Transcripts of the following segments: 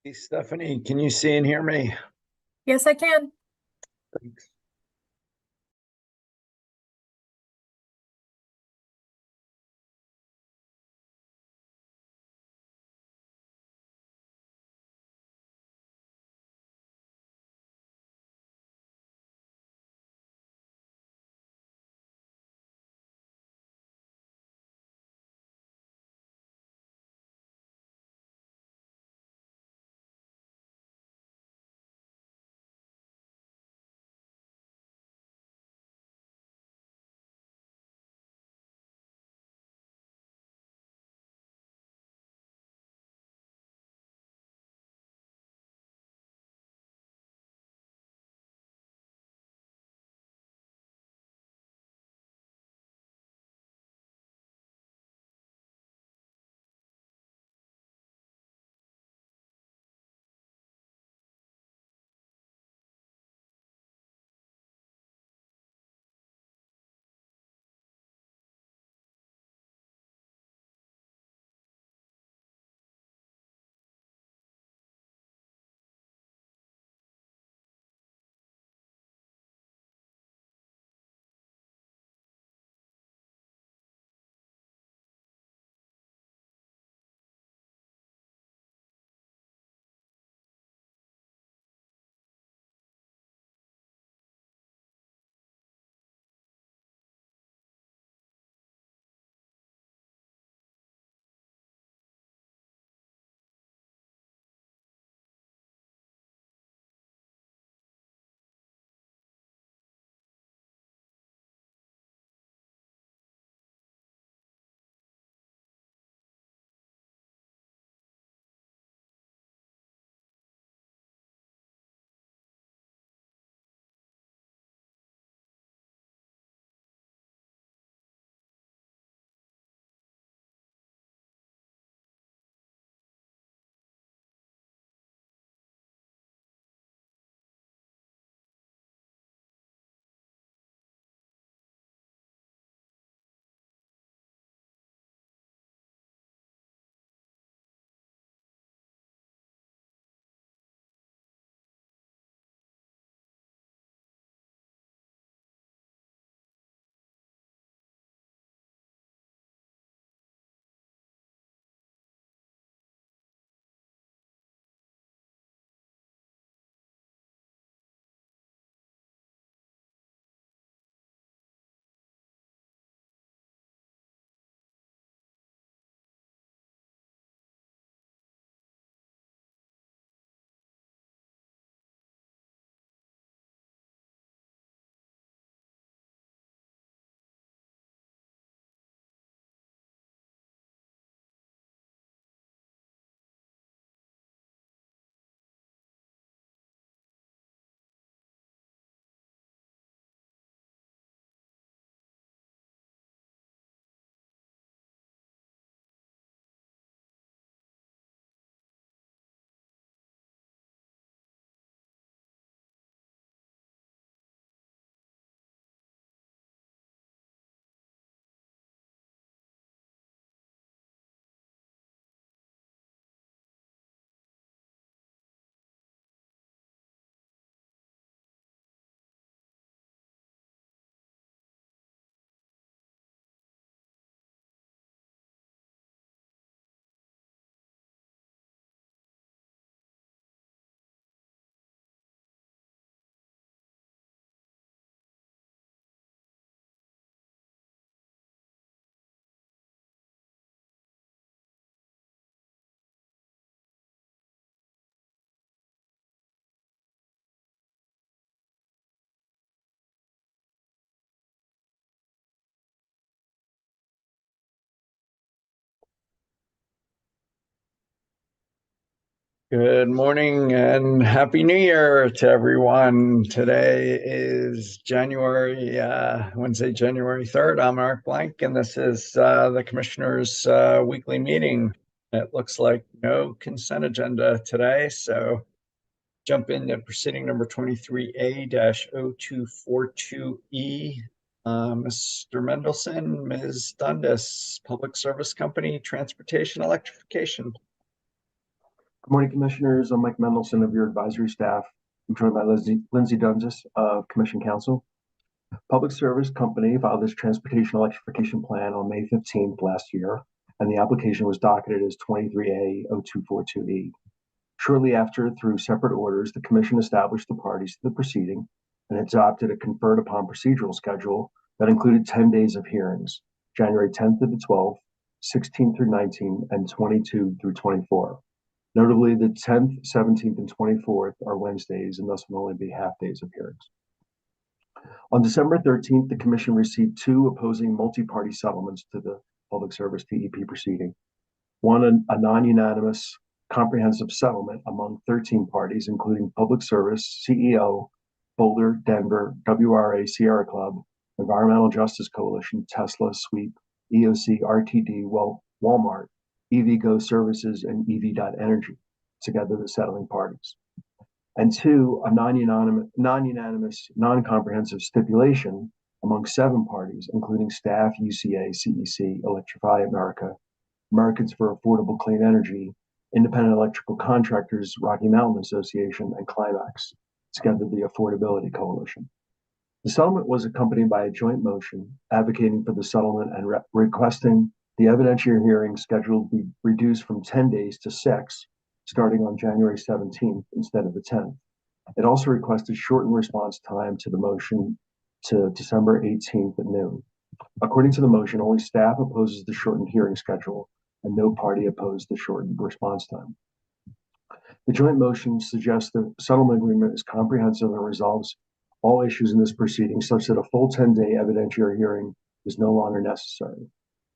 Hey, Stephanie, can you see and hear me? Yes, I can. Thanks. Good morning and Happy New Year to everyone. Today is Wednesday, January 3rd. I'm Mark Blank, and this is the Commissioner's weekly meeting. It looks like no consent agenda today, so jump into proceeding number 23A-0242E. Mr. Mendelson, Ms. Dundas, Public Service Company, Transportation Electrification. Good morning, Commissioners. I'm Mike Mendelson of your advisory staff. I'm joined by Lindsay Dunzis of Commission Counsel. Public Service Company filed its transportation electrification plan on May 15th last year, and the application was docketed as 23A0242E. Shortly after, through separate orders, the Commission established the parties to the proceeding and adopted a conferred upon procedural schedule that included 10 days of hearings, January 10th to the 12th, 16th through 19th, and 22 through 24. Notably, the 10th, 17th, and 24th are Wednesdays and thus will only be half days of hearings. On December 13th, the Commission received two opposing multi-party settlements to the Public Service TEP proceeding. One, a non-unanimous comprehensive settlement among 13 parties, including Public Service, CEO, Boulder, Denver, WRA, Sierra Club, Environmental Justice Coalition, Tesla, Sweep, EOC, RTD, Walmart, EVgo Services, and EV.Energy, together the settling parties. And two, a non-unanimous, non-comprehensive stipulation among 7 parties, including staff, UCA, CEC, Electrify America, Americans for Affordable Clean Energy, Independent Electrical Contractors, Rocky Mountain Association, and Climax, together the Affordability Coalition. The settlement was accompanied by a joint motion advocating for the settlement and requesting the evidentiary hearing schedule be reduced from 10 days to 6, starting on January 17th instead of the 10th. It also requested shortened response time to the motion to December 18th at noon. According to the motion, only staff opposes the shortened hearing schedule, and no party opposed the shortened response time. The joint motion suggests the settlement agreement is comprehensive and resolves all issues in this proceeding such that a full 10-day evidentiary hearing is no longer necessary.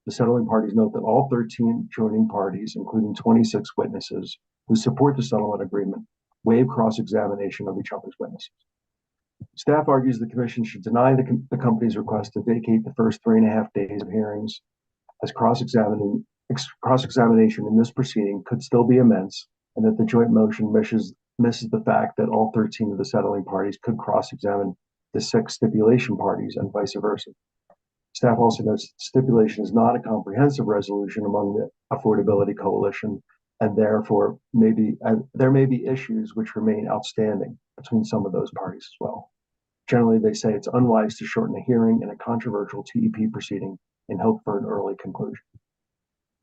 The settling parties note that all 13 joining parties, including 26 witnesses who support the settlement agreement, waive cross-examination of each other's witnesses. Staff argues the Commission should deny the company's request to vacate the first 3.5 days of hearings, as cross-examination in this proceeding could still be immense, and that the joint motion misses the fact that all 13 of the settling parties could cross-examine the 6 stipulation parties and vice versa. Staff also notes stipulation is not a comprehensive resolution among the Affordability Coalition, and therefore there may be issues which remain outstanding between some of those parties as well. Generally, they say it's unwise to shorten a hearing in a controversial TEP proceeding and hope for an early conclusion.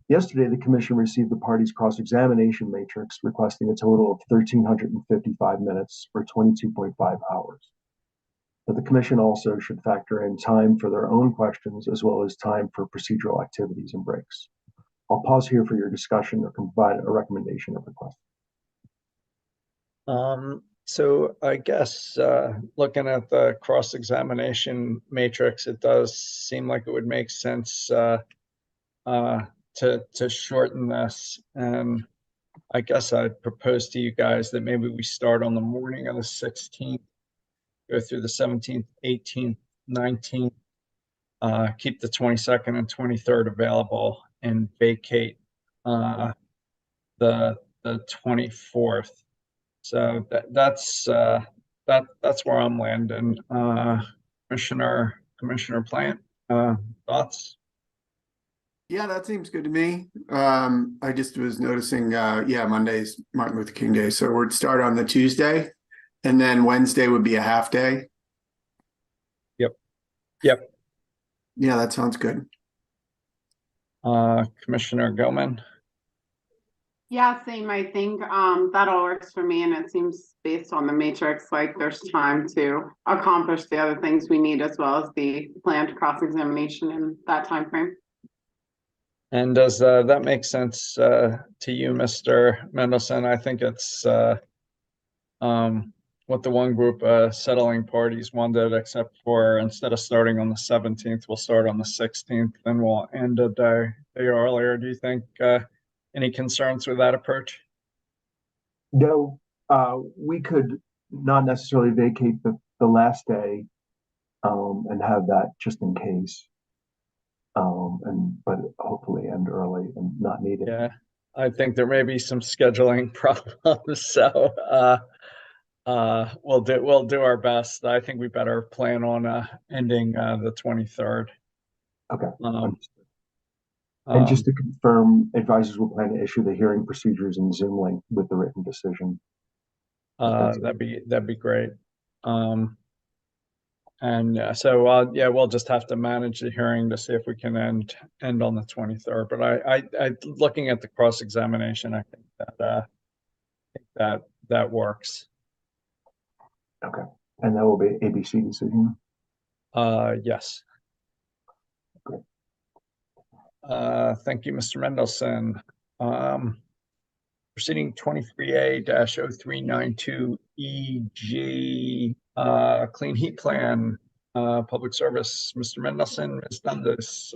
Yesterday, the Commission received the parties' cross-examination matrix requesting a total of 1,355 minutes or 22.5 hours. But the Commission also should factor in time for their own questions as well as time for procedural activities and breaks. I'll pause here for your discussion or can provide a recommendation or request. So I guess looking at the cross-examination matrix, it does seem like it would make sense to shorten this. And I guess I'd propose to you guys that maybe we start on the morning of the 16th, go through the 17th, 18th, 19th, keep the 22nd and 23rd available, and vacate the 24th. So that's where I'm landing. Commissioner Plant, thoughts? Yeah, that seems good to me. I just was noticing, Monday's Martin Luther King Day, so we'd start on the Tuesday, and then Wednesday would be a half day. Yep. Yeah, that sounds good. Commissioner Gilman? Yeah, same. I think that all works for me, and it seems based on the matrix like there's time to accomplish the other things we need as well as the planned cross-examination in that time frame. And does that make sense to you, Mr. Mendelson? I think it's what the one group settling parties wanted, except for instead of starting on the 17th, we'll start on the 16th, and we'll end a day earlier. Do you think any concerns with that approach? No, we could not necessarily vacate the last day and have that just in case. But hopefully end early and not need it. Yeah, I think there may be some scheduling problems, so we'll do our best. I think we better plan on ending the 23rd. Okay. And just Um, to confirm, advisors will plan to issue the hearing procedures and Zoom link with the written decision. that'd be great. Um, and so yeah, we'll just have to manage the hearing to see if we can end on the 23rd. But I looking at the cross examination, I think that works. Okay. And that will be ABC decision. Yes. Great. Thank you, Mr. Mendelson. Proceeding 23A-0392 EG, Clean Heat Plan, Public Service, Mr. Mendelson, Ms. Dundas.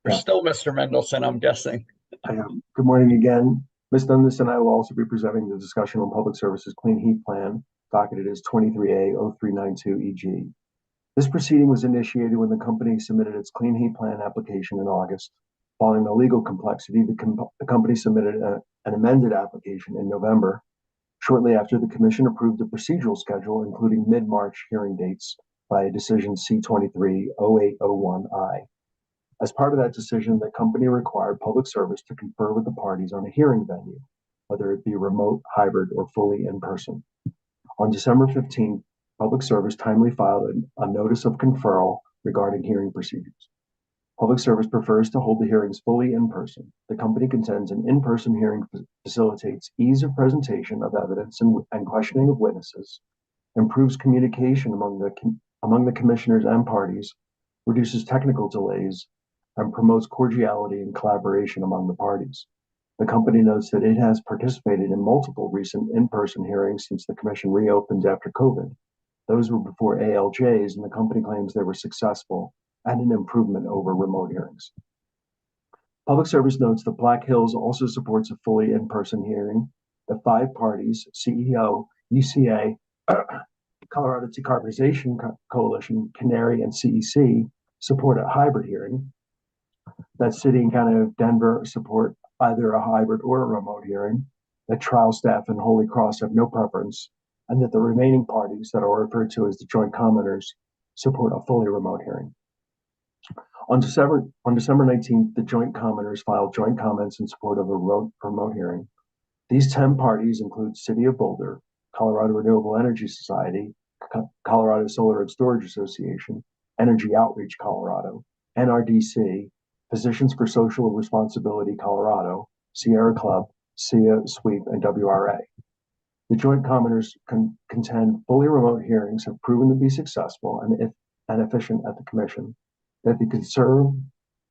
You're Yeah. still Mr. Mendelson, I'm guessing. I am. Good morning again. Ms. Dundas and I will also be presenting the discussion on Public Services Clean Heat Plan. Docket is 23A-0392 EG. This proceeding was initiated when the company submitted its Clean Heat Plan application in August. Following the legal complexity, the company submitted an amended application in November, shortly after the Commission approved the procedural schedule, including mid-March hearing dates by decision C-23-0801I. As part of that decision, the company required Public Service to confer with the parties on a hearing venue, whether it be remote, hybrid, or fully in person. On December 15th, Public Service timely filed a notice of conferral regarding hearing procedures. Public Service prefers to hold the hearings fully in person. The company contends an in-person hearing facilitates ease of presentation of evidence and questioning of witnesses, improves communication among the commissioners and parties, reduces technical delays, and promotes cordiality and collaboration among the parties. The company notes that it has participated in multiple recent in-person hearings since the commission reopened after COVID. Those were before ALJs, and the company claims they were successful and an improvement over remote hearings. Public Service notes that Black Hills also supports a fully in-person hearing. The 5 parties, CEO, UCA, Colorado Decarbonization Coalition, Canary, and CEC, support a hybrid hearing. That City and County of Denver support either a hybrid or a remote hearing. That trial staff and Holy Cross have no preference, and that the remaining parties that are referred to as the joint commenters support a fully remote hearing. On December 19th, the joint commenters filed joint comments in support of a remote hearing. These 10 parties include City of Boulder, Colorado Renewable Energy Society, Colorado Solar and Storage Association, Energy Outreach Colorado, NRDC, Physicians for Social Responsibility Colorado, Sierra Club, SIA, SWEEP, and WRA. The joint commenters contend fully remote hearings have proven to be successful and efficient at the commission, that they conserve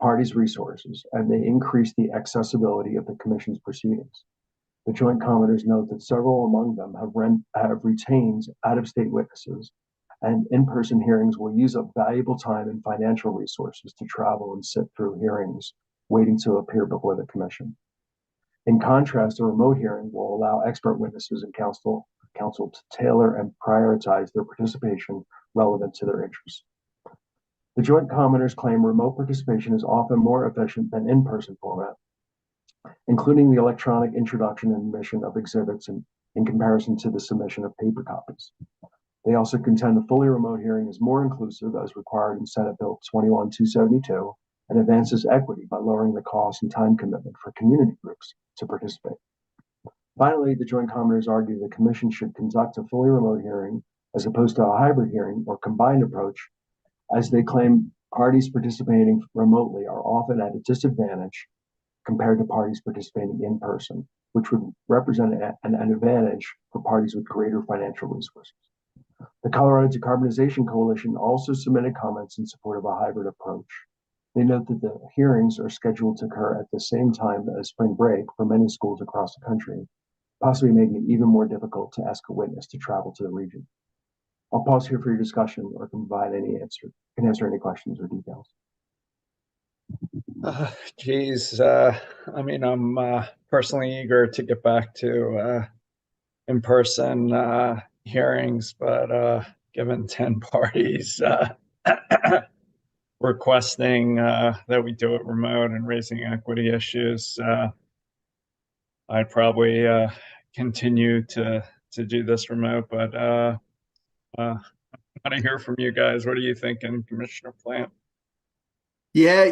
parties' resources, and they increase the accessibility of the commission's proceedings. The joint commenters note that several among them have retained out-of-state witnesses, and in-person hearings will use up valuable time and financial resources to travel and sit through hearings, waiting to appear before the commission. In contrast, a remote hearing will allow expert witnesses and counsel to tailor and prioritize their participation relevant to their interests. The joint commenters claim remote participation is often more efficient than in-person format, including the electronic introduction and admission of exhibits in comparison to the submission of paper copies. They also contend a fully remote hearing is more inclusive as required in Senate Bill 21-272 and advances equity by lowering the cost and time commitment for community groups to participate. Finally, the joint commenters argue the commission should conduct a fully remote hearing as opposed to a hybrid hearing or combined approach, as they claim parties participating remotely are often at a disadvantage compared to parties participating in person, which would represent an advantage for parties with greater financial resources. The Colorado Decarbonization Coalition also submitted comments in support of a hybrid approach. They note that the hearings are scheduled to occur at the same time as spring break for many schools across the country, possibly making it even more difficult to ask a witness to travel to the region. I'll pause here for your discussion or can answer any questions or details. Geez, I mean, I'm personally eager to get back to in-person hearings, but given 10 parties requesting that we do it remote and raising equity issues, I'd probably continue to do this remote. But I want to hear from you guys. What are you thinking, Commissioner Plant? Yeah,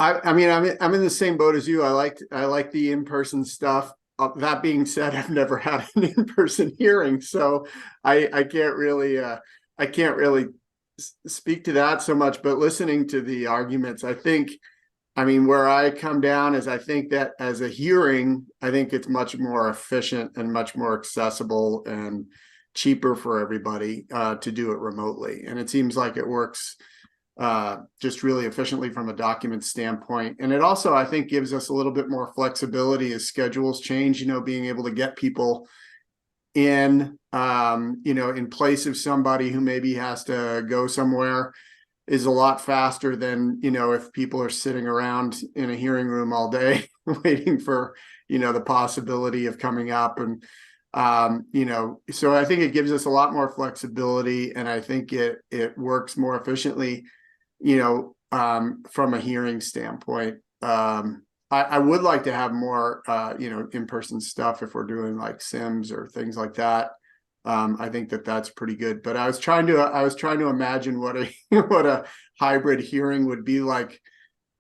I mean, I'm in the same boat as you. I like the in-person stuff. That being said, I've never had an in-person hearing, so I can't really speak to that so much. But listening to the arguments, I mean, where I come down is I think that as a hearing, I think it's much more efficient and much more accessible and cheaper for everybody to do it remotely. And it seems like it works just really efficiently from a document standpoint. And it also, I think, gives us a little bit more flexibility as schedules change, being able to get people in place of somebody who maybe has to go somewhere is a lot faster than, if people are sitting around in a hearing room all day waiting for, the possibility of coming up. And, so I think it gives us a lot more flexibility, and I think it works more efficiently, from a hearing standpoint. I would like to have more, in-person stuff if we're doing like Sims or things like that. I think that's pretty good. But I was trying to imagine what a what a hybrid hearing would be like.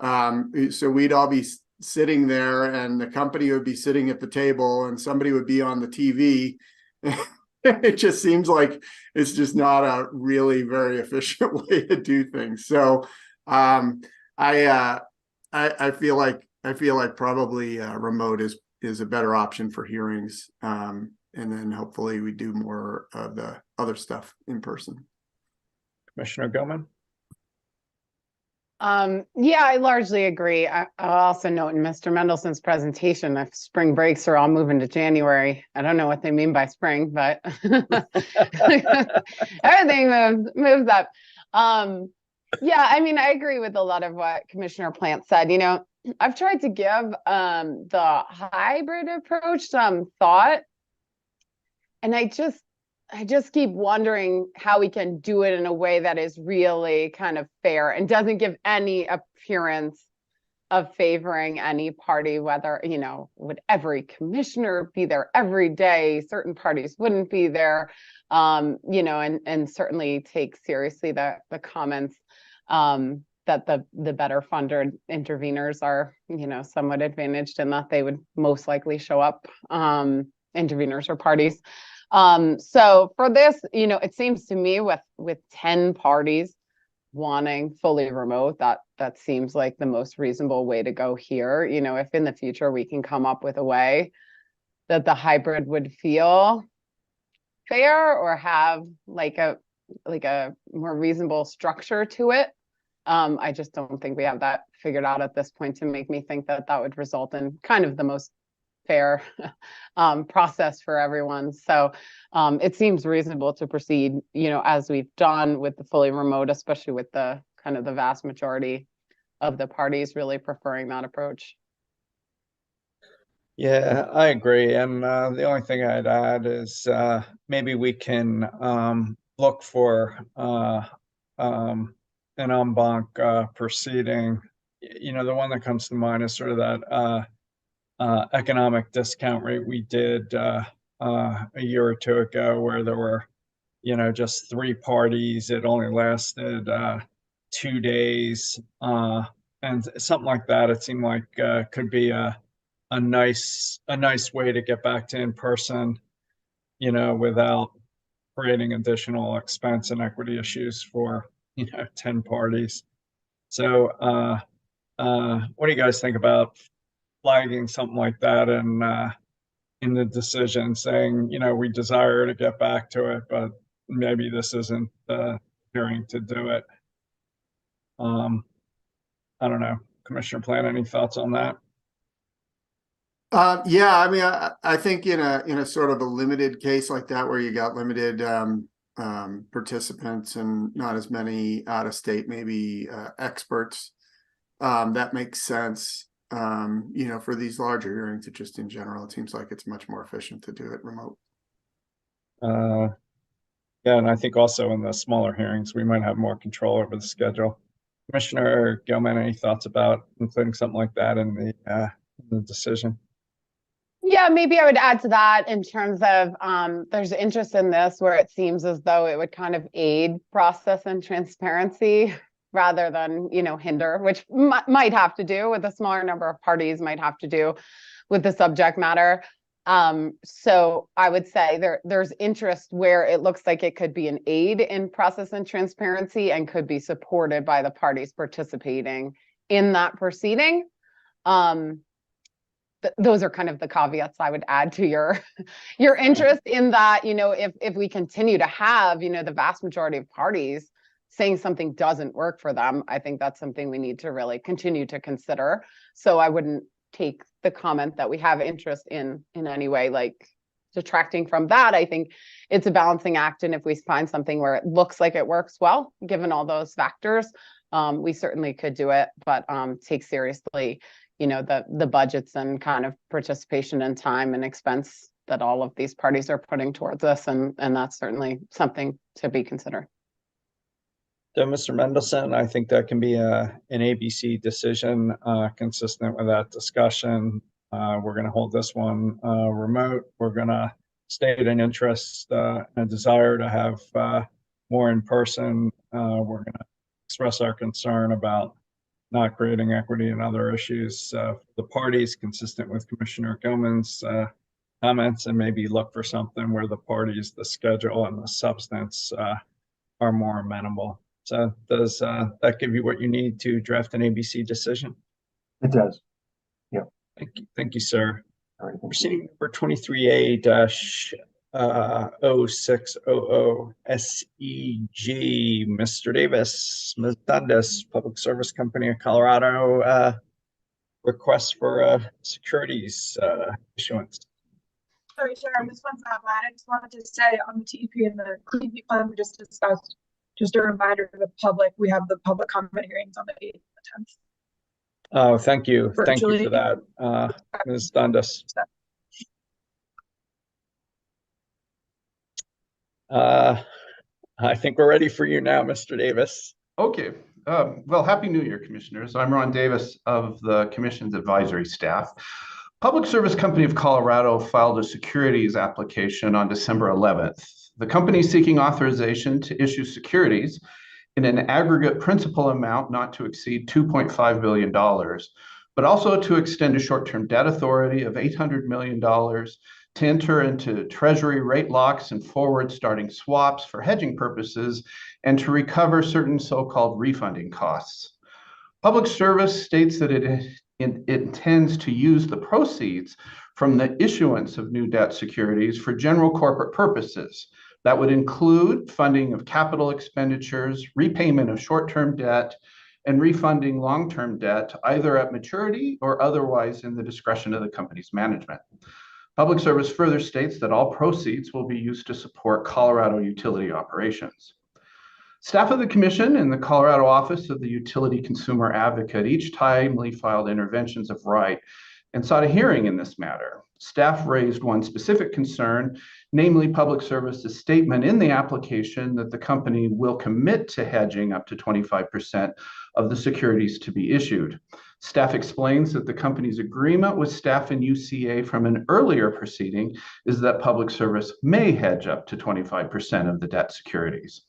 So we'd all be sitting there, and the company would be sitting at the table, and somebody would be on the TV. It just seems like it's just not a really very efficient way to do things. So I feel like probably remote is a better option for hearings. And then hopefully we do more of the other stuff in person. Commissioner Gilman? Yeah, I largely agree. I'll also note in Mr. Mendelson's presentation, if spring breaks are all moving to January, I don't know what they mean by spring, but everything moves up. Yeah, I mean, I agree with a lot of what Commissioner Plant said. I've tried to give the hybrid approach some thought, and I just keep wondering how we can do it in a way that is really kind of fair and doesn't give any appearance of favoring any party, whether, would every commissioner be there every day? Certain parties wouldn't be there, and certainly take seriously the comments that the better funded interveners are, somewhat advantaged in that they would most likely show up, interveners or parties. So for this, it seems to me with 10 parties wanting fully remote, that seems like the most reasonable way to go here. If in the future we can come up with a way that the hybrid would feel fair or have like a more reasonable structure to it. I just don't think we have that figured out at this point to make me think that would result in kind of the most fair process for everyone. So it seems reasonable to proceed, as we've done with the fully remote, especially with the kind of the vast majority of the parties really preferring that approach. Yeah, I agree. And the only thing I'd add is maybe we can look for an en banc proceeding. The one that comes to mind is sort of that economic discount rate we did a year or two ago, where there were, just 3 parties. It only lasted 2 days, and something like that. It seemed like could be a nice way to get back to in person, without creating additional expense and equity issues for 10 parties. So what do you guys think about flagging something like that and in the decision, saying, we desire to get back to it, but maybe this isn't the hearing to do it? I don't know. Commissioner Plant, any thoughts on that? Yeah, I mean, I think in a sort of a limited case like that, where you got limited participants and not as many out of state, maybe experts, that makes sense. For these larger hearings, it just in general, it seems like it's much more efficient to do it remote. Yeah, and I think also in the smaller hearings, we might have more control over the schedule. Commissioner Gilman, any thoughts about including something like that in the decision? Yeah, maybe I would add to that in terms of there's interest in this where it seems as though it would kind of aid process and transparency rather than, hinder, which might have to do with a smaller number of parties, might have to do with the subject matter. So I would say there's interest where it looks like it could be an aid in process and transparency and could be supported by the parties participating in that proceeding. Those are kind of the caveats I would add to your interest in that, if we continue to have, the vast majority of parties saying something doesn't work for them, I think that's something we need to really continue to consider. So I wouldn't take the comment that we have interest in any way like detracting from that. I think it's a balancing act, and if we find something where it looks like it works well, given all those factors, we certainly could do it, but take seriously the budgets and kind of participation and time and expense that all of these parties are putting towards this, and that's certainly something to be considered. So, Mr. Mendelson, I think that can be an ABC decision consistent with that discussion. We're going to hold this one remote. We're going to state an interest and a desire to have more in person. We're going to express our concern about not creating equity and other issues for the parties, consistent with Commissioner Gilman's comments, and maybe look for something where the parties, the schedule, and the substance are more amenable. So does that give you what you need to draft an ABC decision? It does. Yeah. Thank you, sir. All right. Proceeding number 23A-0600 SEG, Mr. Davis, Ms. Dundas, Public Service Company of Colorado, request for securities issuance. Sorry, Sharon, this one's not mine. I just wanted to say on the TEP and the clean heat plan we just discussed, just a reminder to the public, we have the public comment hearings on the 8th and 10th. Oh, thank you. Thank you Virtually. for that, Ms. Dundas. I think we're ready for you now, Mr. Davis. Okay. Well, Happy New Year, Commissioners. I'm Ron Davis of the Commission's advisory staff. Public Service Company of Colorado filed a securities application on December 11th. The company is seeking authorization to issue securities in an aggregate principal amount not to exceed $2.5 billion, but also to extend a short-term debt authority of $800 million to enter into Treasury rate locks and forward-starting swaps for hedging purposes, and to recover certain so-called refunding costs. Public Service states that it intends to use the proceeds from the issuance of new debt securities for general corporate purposes. That would include funding of capital expenditures, repayment of short-term debt, and refunding long-term debt, either at maturity or otherwise in the discretion of the company's management. Public Service further states that all proceeds will be used to support Colorado utility operations. Staff of the Commission and the Colorado Office of the Utility Consumer Advocate each timely filed interventions of right and sought a hearing in this matter. Staff raised one specific concern, namely Public Service's statement in the application that the company will commit to hedging up to 25% of the securities to be issued. Staff explains that the company's agreement with staff and UCA from an earlier proceeding is that Public Service may hedge up to 25% of the debt securities.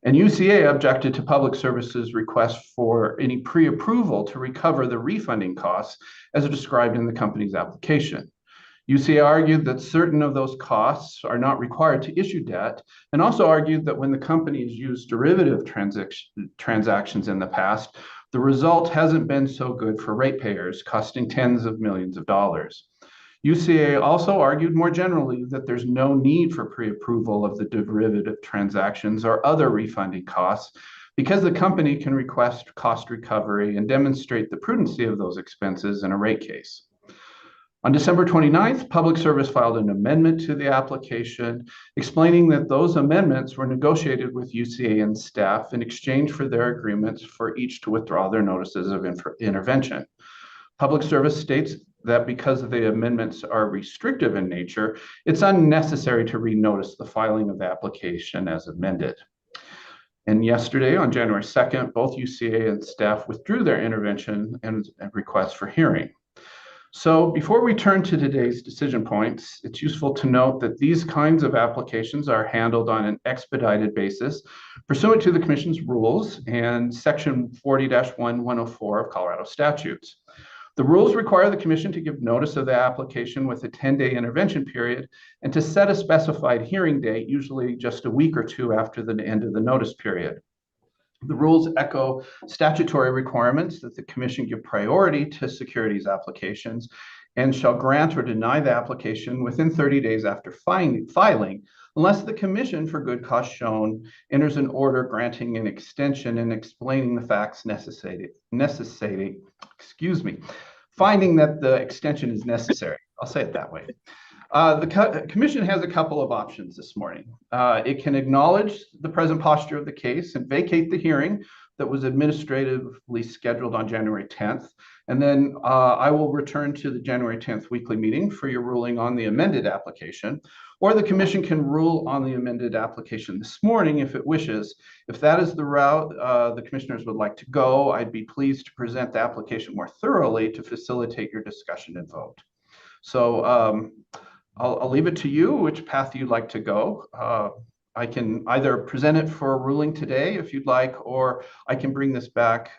And UCA objected to Public Service's request for any pre-approval to recover the refunding costs as described in the company's application. UCA argued that certain of those costs are not required to issue debt, and also argued that when the company has used derivative transactions in the past, the result hasn't been so good for ratepayers, costing tens of millions of dollars. UCA also argued more generally that there's no need for pre-approval of the derivative transactions or other refunding costs because the company can request cost recovery and demonstrate the prudency of those expenses in a rate case. On December 29th, Public Service filed an amendment to the application explaining that those amendments were negotiated with UCA and staff in exchange for their agreements for each to withdraw their notices of intervention. Public Service states that because the amendments are restrictive in nature, it's unnecessary to renotice the filing of the application as amended. And yesterday, on January 2nd, both UCA and staff withdrew their intervention and request for hearing. So before we turn to today's decision points, it's useful to note that these kinds of applications are handled on an expedited basis pursuant to the Commission's rules and Section 40-1104 of Colorado statutes. The rules require the Commission to give notice of the application with a 10-day intervention period and to set a specified hearing date, usually just a week or two after the end of the notice period. The rules echo statutory requirements that the Commission give priority to securities applications and shall grant or deny the application within 30 days after filing, unless the Commission, for good cause shown, enters an order granting an extension and explaining the facts finding that the extension is necessary. I'll say it that way. The Commission has a couple of options this morning. It can acknowledge the present posture of the case and vacate the hearing that was administratively scheduled on January 10th. And then I will return to the January 10th weekly meeting for your ruling on the amended application. Or the Commission can rule on the amended application this morning if it wishes. If that is the route the Commissioners would like to go, I'd be pleased to present the application more thoroughly to facilitate your discussion and vote. So I'll leave it to you which path you'd like to go. I can either present it for a ruling today if you'd like, or I can bring this back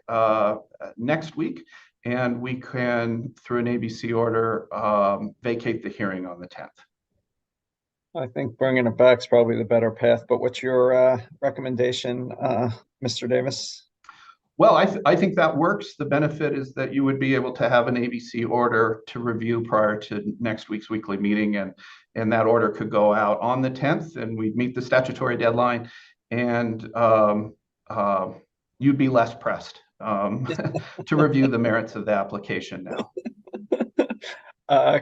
next week and we can, through an ABC order, vacate the hearing on the 10th. I think bringing it back is probably the better path, but what's your recommendation, Mr. Davis? Well, I think that works. The benefit is that you would be able to have an ABC order to review prior to next week's weekly meeting, and that order could go out on the 10th, and we'd meet the statutory deadline, and you'd be less pressed to review the merits of the application now.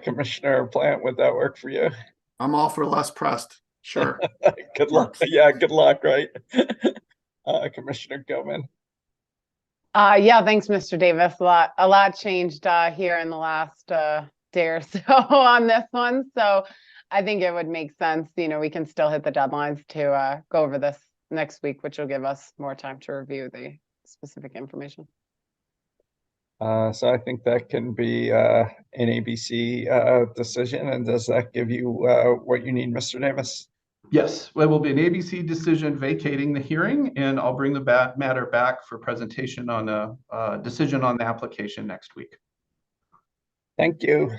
Commissioner Plant, would that work for you? I'm all for less pressed. Sure. Good luck. Yeah, good luck, right? Commissioner Gilman. Yeah, thanks, Mr. Davis. A lot changed here in the last day or so on this one. So I think it would make sense, we can still hit the deadlines to go over this next week, which will give us more time to review the specific information. So I think that can be an ABC decision. And does that give you what you need, Mr. Davis? Yes, it will be an ABC decision vacating the hearing, and I'll bring the matter back for presentation on a decision on the application next week. Thank you.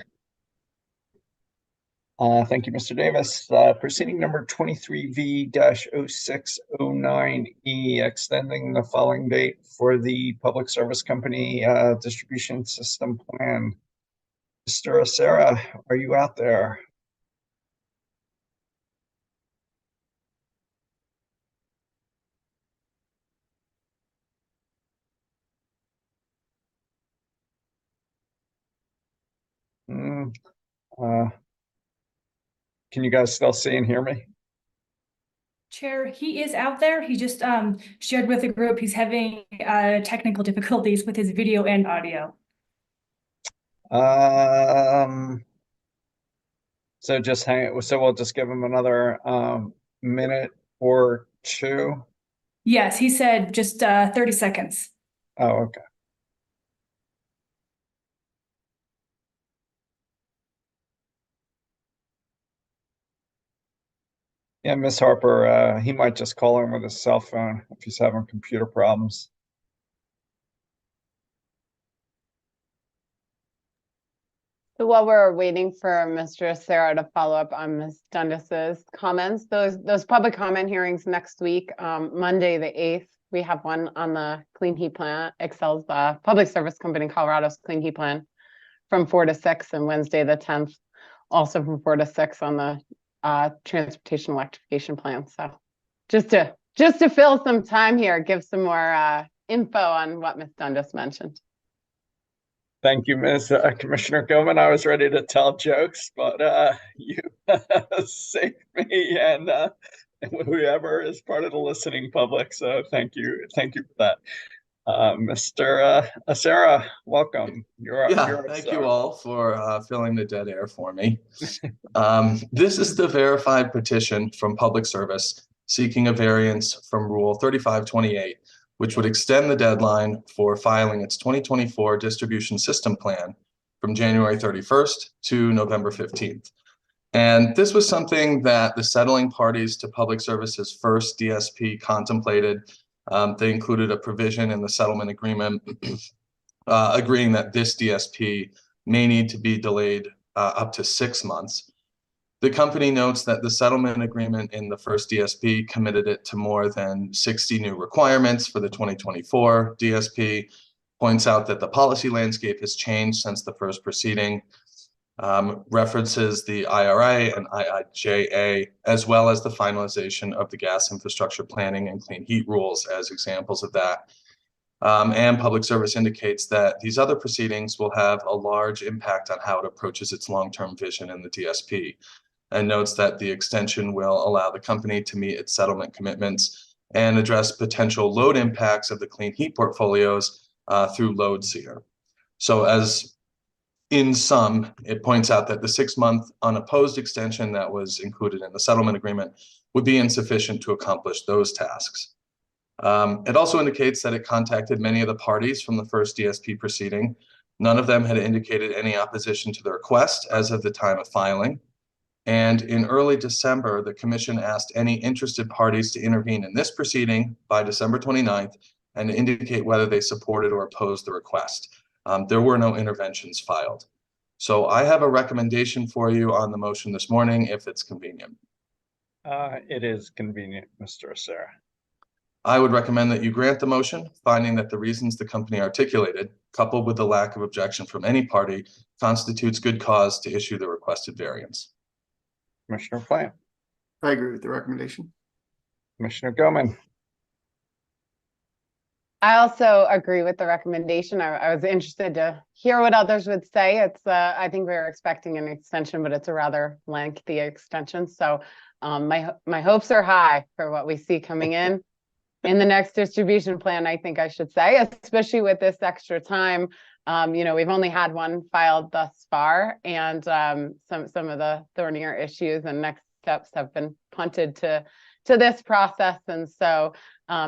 Thank you, Mr. Davis. Proceeding number 23V-0609E, extending the following date for the Public Service Company Distribution System Plan. Mr. Acera, are you out there? Can you guys still see and hear me? Chair, he is out there. He just shared with the group he's having technical difficulties with his video and audio. So just we'll just give him another minute or two. Yes, he said just 30 seconds. Oh, okay. Yeah, Miss Harper, he might just call in with his cell phone if he's having computer problems. So while we're waiting for Mr. Acera to follow up on Ms. Dundas's comments, those public comment hearings next week, Monday the 8th, we have one on the Clean Heat Plan, Excel's Public Service Company Colorado's Clean Heat Plan from 4 to 6, and Wednesday the 10th, also from 4 to 6 on the transportation electrification plan. So just to fill some time here, give some more info on what Ms. Dundas mentioned. Thank you, Ms. Commissioner Gilman. I was ready to tell jokes, but you saved me and whoever is part of the listening public. So thank you for that. Mr. Acera, welcome. Thank you all for filling the dead air for me. This is the verified petition from Public Service seeking a variance from Rule 3528, which would extend the deadline for filing its 2024 distribution system plan from January 31st to November 15th. And this was something that the settling parties to Public Service's first DSP contemplated. They included a provision in the settlement agreement agreeing that this DSP may need to be delayed up to 6 months. The company notes that the settlement agreement in the first DSP committed it to more than 60 new requirements for the 2024 DSP, points out that the policy landscape has changed since the first proceeding, references the IRA and IIJA, as well as the finalization of the gas infrastructure planning and clean heat rules as examples of that. And Public Service indicates that these other proceedings will have a large impact on how it approaches its long-term vision in the DSP, and notes that the extension will allow the company to meet its settlement commitments and address potential load impacts of the clean heat portfolios through load seer. So as in sum, it points out that the 6-month unopposed extension that was included in the settlement agreement would be insufficient to accomplish those tasks. It also indicates that it contacted many of the parties from the first DSP proceeding. None of them had indicated any opposition to the request as of the time of filing. And in early December, the Commission asked any interested parties to intervene in this proceeding by December 29th and indicate whether they supported or opposed the request. There were no interventions filed. So I have a recommendation for you on the motion this morning, if it's convenient. It is convenient, Mr. Acera. I would recommend that you grant the motion, finding that the reasons the company articulated, coupled with the lack of objection from any party, constitutes good cause to issue the requested variance. Commissioner Plant, I agree with the recommendation. Commissioner Goman, I also agree with the recommendation. I was interested to hear what others would say. It's I think we were expecting an extension, but it's a rather lengthy extension. So my hopes are high for what we see coming in the next distribution plan, I think I should say, especially with this extra time. We've only had one filed thus far, and some of the thornier issues and next steps have been punted to this process. And so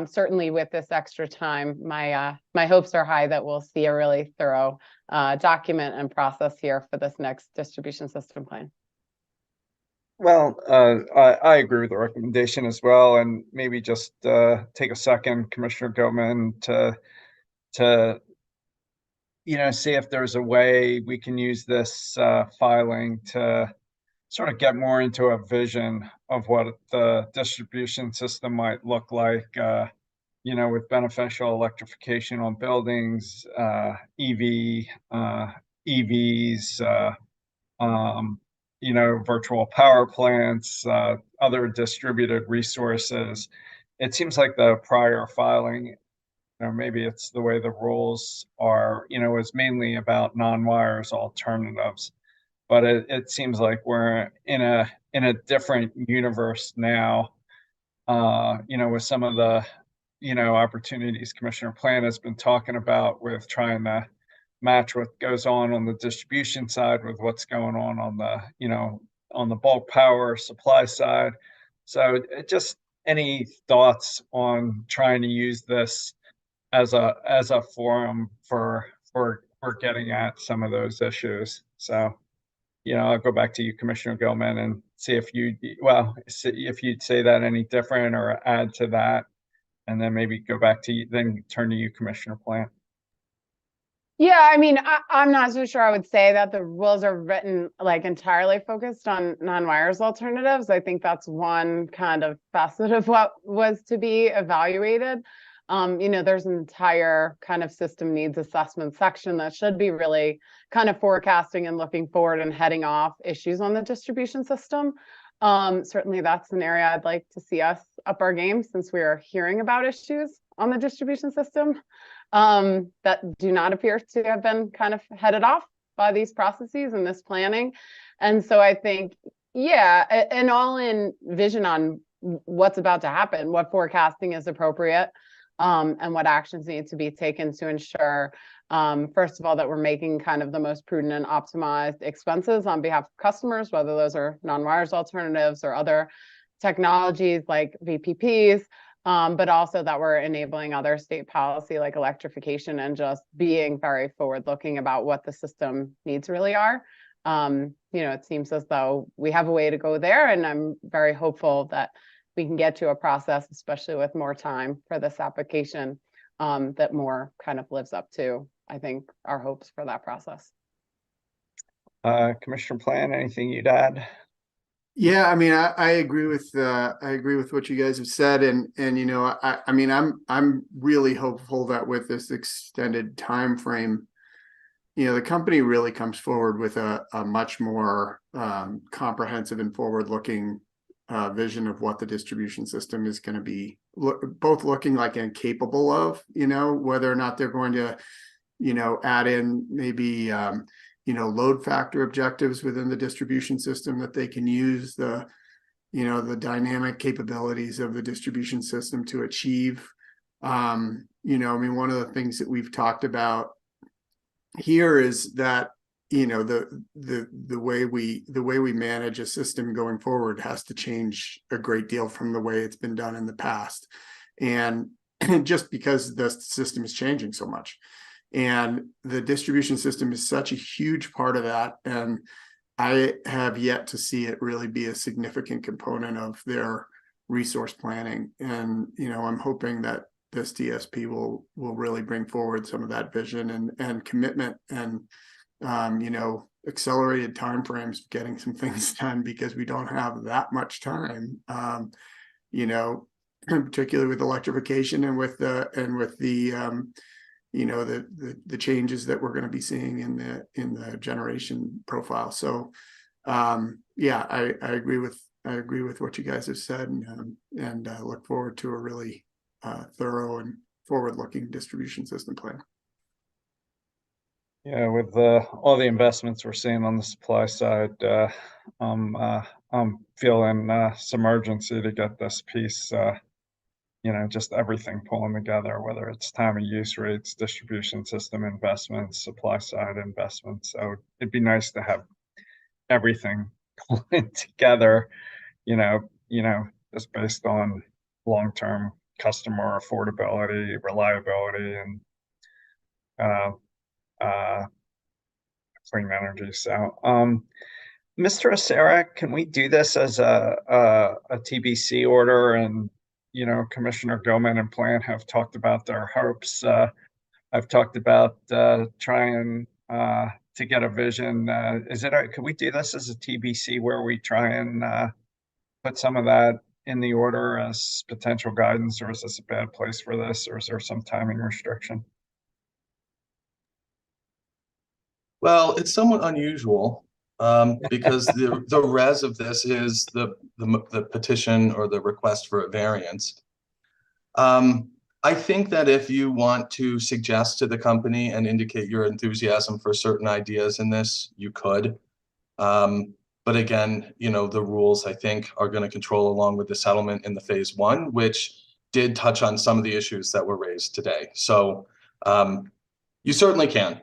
certainly with this extra time, my hopes are high that we'll see a really thorough document and process here for this next distribution system plan. well, I agree with the recommendation as well, and maybe just take a second, Commissioner Goman, to see if there's a way we can use this filing to sort of get more into a vision of what the distribution system might look like, with beneficial electrification on buildings, EVs, virtual power plants, other distributed resources. It seems like the prior filing, maybe it's the way the rules are, is mainly about non-wires alternatives. But it seems like we're in a different universe now, with some of the, opportunities Commissioner Plant has been talking about with trying to match what goes on the distribution side with what's going on the bulk power supply side. So just any thoughts on trying to use this as a forum for getting at some of those issues. So, I'll go back to you, Commissioner Gilman, and see if you'd say that any different or add to that, and then maybe go back to you, then turn to you, Commissioner Plant. Yeah, I mean, I'm not so sure I would say that the rules are written like entirely focused on non-wires alternatives. I think that's one kind of facet of what was to be evaluated. There's an entire kind of system needs assessment section that should be really kind of forecasting and looking forward and heading off issues on the distribution system. Certainly that's an area I'd like to see us up our game, since we are hearing about issues on the distribution system that do not appear to have been kind of headed off by these processes and this planning. And so I think, yeah, an all-in vision on what's about to happen, what forecasting is appropriate, and what actions need to be taken to ensure, first of all, that we're making kind of the most prudent and optimized expenses on behalf of customers, whether those are non-wires alternatives or other technologies like VPPs, but also that we're enabling other state policy like electrification and just being very forward-looking about what the system needs really are. It seems as though we have a way to go there, and I'm very hopeful that we can get to a process, especially with more time for this application, that more kind of lives up to, I think, our hopes for that process. Commissioner Plan, anything you'd add? Yeah, I mean, I agree with what you guys have said, and I mean, I'm really hopeful that with this extended time frame, the company really comes forward with a much more comprehensive and forward-looking vision of what the distribution system is going to be, both looking like and capable of, whether or not they're going to, add in maybe, load factor objectives within the distribution system that they can use the dynamic capabilities of the distribution system to achieve. I mean, one of the things that we've talked about here is that the way we manage a system going forward has to change a great deal from the way it's been done in the past, and just because the system is changing so much, and the distribution system is such a huge part of that, and I have yet to see it really be a significant component of their resource planning. And I'm hoping that this DSP will really bring forward some of that vision and commitment and accelerated timeframes of getting some things done, because we don't have that much time, particularly with electrification and with the the changes that we're going to be seeing in the generation profile. So yeah, I agree with what you guys have said, and look forward to a really thorough and forward-looking distribution system plan. Yeah, with all the investments we're seeing on the supply side, I'm feeling some urgency to get this piece, just everything pulling together, whether it's time of use rates, distribution system investments, supply side investments. So it'd be nice to have everything pulling together, just based on long-term customer affordability, reliability, and clean energy. So, Mr. Acera, can we do this as a TBC order? And Commissioner Gilman and Plant have talked about their hopes. I've talked about trying to get a vision. Could we do this as a TBC where we try and put some of that in the order as potential guidance, or is this a bad place for this, or is there some timing restriction? Well, it's somewhat unusual because the res of this is the petition or the request for a variance. I think that if you want to suggest to the company and indicate your enthusiasm for certain ideas in this, you could. But again, the rules, I think, are going to control along with the settlement in the phase one, which did touch on some of the issues that were raised today. So you certainly can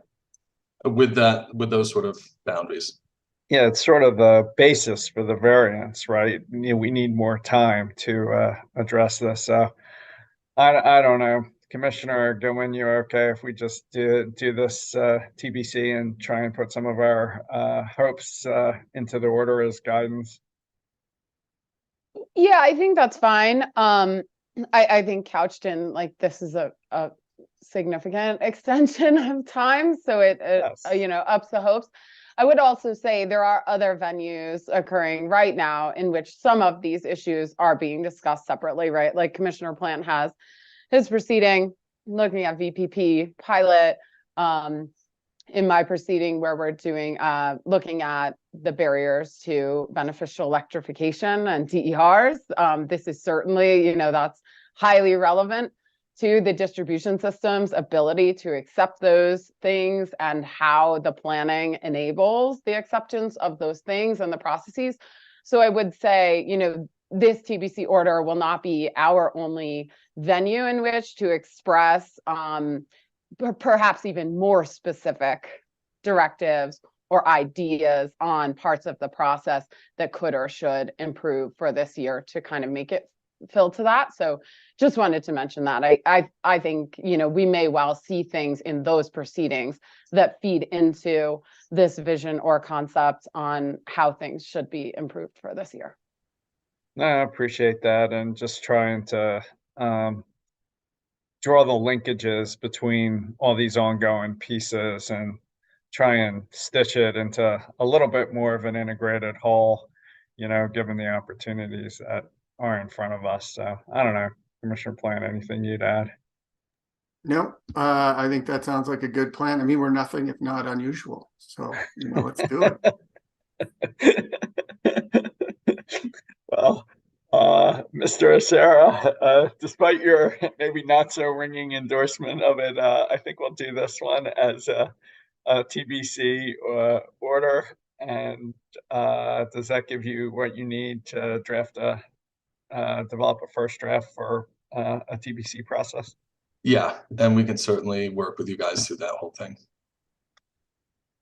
with those sort of boundaries. Yeah, it's sort of the basis for the variance, right? We need more time to address this. So I don't know. Commissioner Gilman, you're okay if we just do this TBC and try and put some of our hopes into the order as guidance? Yeah, I think that's fine. I think couched in like this is a significant extension of time, so it Yes. Ups the hopes. I would also say there are other venues occurring right now in which some of these issues are being discussed separately, right? Like Commissioner Plant has his proceeding looking at VPP pilot, in my proceeding where we're doing looking at the barriers to beneficial electrification and DERs. This is certainly, that's highly relevant to the distribution system's ability to accept those things and how the planning enables the acceptance of those things and the processes. So I would say, this TBC order will not be our only venue in which to express perhaps even more specific directives or ideas on parts of the process that could or should improve for this year to kind of make it fill to that. So just wanted to mention that. I think, you know, we may well see things in those proceedings that feed into this vision or concept on how things should be improved for this year. No, I appreciate that, and just trying to draw the linkages between all these ongoing pieces and try and stitch it into a little bit more of an integrated whole, you know, given the opportunities that are in front of us. So I don't know, Commissioner Plant, anything you'd add? No, I think that sounds like a good plan. I mean, we're nothing if not unusual. So, you know, let's do it. Well, Mr. Acera, despite your maybe not so ringing endorsement of it, I think we'll do this one as a TBC order. And does that give you what you need to draft develop a first draft for a TBC process? Yeah, and we can certainly work with you guys through that whole thing.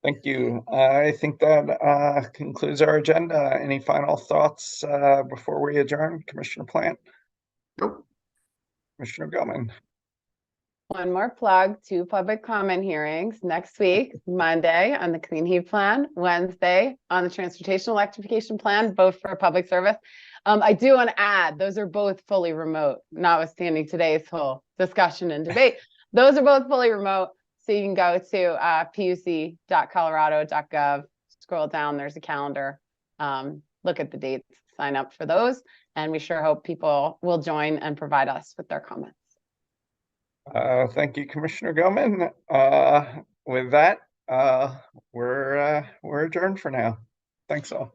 Thank you. I think that concludes our agenda. Any final thoughts before we adjourn, Commissioner Plant? Nope. Commissioner Gilman? One more plug, 2 public comment hearings next week, Monday on the Clean Heat Plan, Wednesday on the Transportation Electrification Plan, both for public service. I do want to add, those are both fully remote, notwithstanding today's whole discussion and debate. Those are both fully remote. So you can go to puc.colorado.gov, scroll down, there's a calendar, look at the dates, sign up for those. And we sure hope people will join and provide us with their comments. Thank you, Commissioner Gilman. With that, we're adjourned for now. Thanks all.